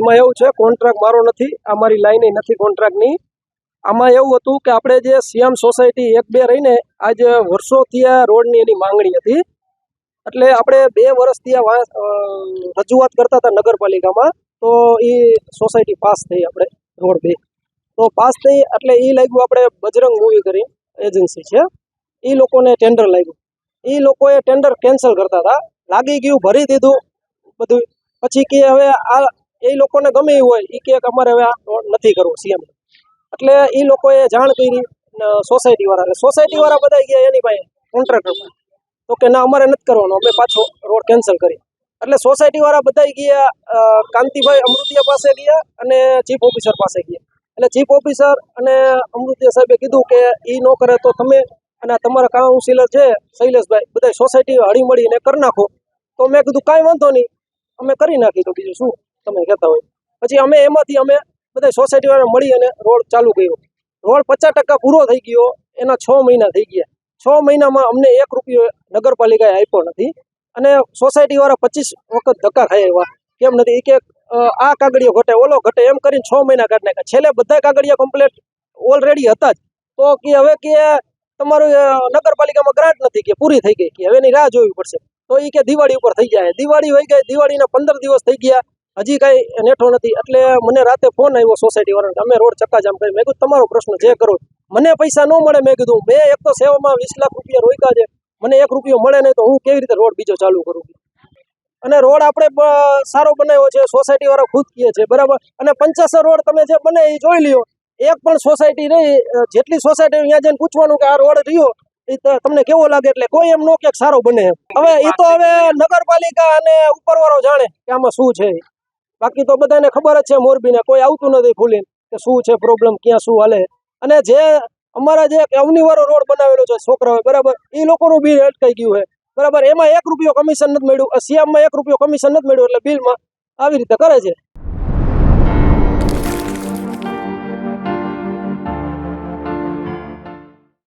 એમાં એવું છે, કોન્ટ્રાક્ટ મારો નથી, આ મારી લાઈન નથી કોન્ટ્રાક્ટની. આમાં એવું હતું કે આપણે જે સીએમ સોસાયટી 1-2 રહીને આજ વર્ષોથી આ રોડની એની માંગણી હતી. એટલે આપણે 2 વર્ષથી આ રજૂઆત કરતા હતા નગરપાલિકામાં. તો એ સોસાયટી પાસ થઈ, આપણે રોડ 2 તો પાસ થઈ. એટલે એ લાગ્યું આપણે બજરંગ મૂવી કરી એજન્સી છે, એ લોકોને ટેન્ડર લાગ્યું. એ લોકોએ ટેન્ડર કેન્સલ કરતા હતા, લાગી ગયું, ભરી દીધું બધું. પછી કે હવે આ એ લોકોને ગમે એવું હોય, એ કે અમારે હવે આ રોડ નથી કરવો સીએમ. એટલે એ લોકોએ જાણ કરી સોસાયટીવાળા. સોસાયટીવાળા બધા ગયા એની પાસે કોન્ટ્રાક્ટર, તો કે ના અમારે નથી કરવાનો, અમે પાછો રોડ કેન્સલ કરી. એટલે સોસાયટીવાળા બધા ગયા કાંતિભાઈ અમૃતિયા પાસે ગયા અને ચીફ ઓફિસર પાસે ગયા. એટલે ચીફ ઓફિસર અને અમૃતિયા સાહેબે કીધું કે એ ન કરે તો તમે અને તમારા કાઉન્સિલર છે શૈલેષભાઈ બધા સોસાયટી હળી મળીને કરી નાખો. તો મેં કીધું કાંઈ વાંધો નહીં, અમે કરી નાખી, તો બીજું શું તમે કહેતા હોય. પછી અમે એમાંથી બધા સોસાયટીવાળા મળી અને રોડ ચાલુ કર્યો. રોડ 50% પૂરો થઈ ગયો, એના 6 મહિના થઈ ગયા. 6 મહિનામાં અમને 1 રૂપિયો નગરપાલિકાએ આપ્યો નથી. અને સોસાયટીવાળા 25 વખત ધક્કા ખાઈ આવ્યા, કેમ નથી. એ કે આ કાગળિયો ઘટે, ઓલો ઘટે, એમ કરીને 6 મહિના કાઢી નાખ્યા. છેલ્લે બધા કાગળિયા કમ્પ્લીટ ઓલરેડી હતા જ. તો કે હવે કે તમારું નગરપાલિકામાં ગ્રાન્ટ નથી, કે પૂરી થઈ ગઈ, કે હવે એની રાહ જોવી પડશે. તો એ કે દિવાળી ઉપર થઈ જાય. દિવાળી હોય ગઈ, દિવાળીના 15 દિવસ થઈ ગયા, હજી કાંઈ નેઠો નથી. એટલે મને રાતે ફોન આવ્યો સોસાયટીવાળાનો, અમે રોડ ચક્કાજામ કરી. મેં કીધું તમારો પ્રશ્ન જે કરો, મને પૈસા ન મળે. મેં કીધું મેં એક તો સેવામાં 20 લાખ રૂપિયા રોક્યા છે, મને 1 રૂપિયો મળે નહીં તો હું કેવી રીતે રોડ બીજો ચાલુ કરું. અને રોડ આપણે સારો બનાવ્યો છે, સોસાયટીવાળા ખુદ કહે છે, બરાબર. અને 85 રોડ તમે જે બને એ જોઈ લ્યો. એક પણ સોસાયટી નહીં, જેટલી સોસાયટી અહીંયા જઈને પૂછવાનું કે આ રોડ રહ્યો એ તમને કેવો લાગે, એટલે કોઈ એમ નો કે સારો બને. હવે એ તો હવે નગરપાલિકા અને ઉપરવાળો જાણે કે આમાં શું છે. બાકી તો બધાને ખબર જ છે, મોરબીને કોઈ આવતું નથી ખુલીને કે શું છે પ્રોબ્લેમ, ક્યાં શું હાલે. અને જે અમારા જે અવનીવાળો રોડ બનાવેલો છે છોકરાઓ, બરાબર, એ લોકોનું બિલ અટકાઈ ગયું છે, બરાબર. એમાં 1 રૂપિયો કમિશન નથી મળ્યું, સીએમમાં 1 રૂપિયો કમિશન નથી મળ્યું. એટલે બિલમાં આવી રીતે કરે છે.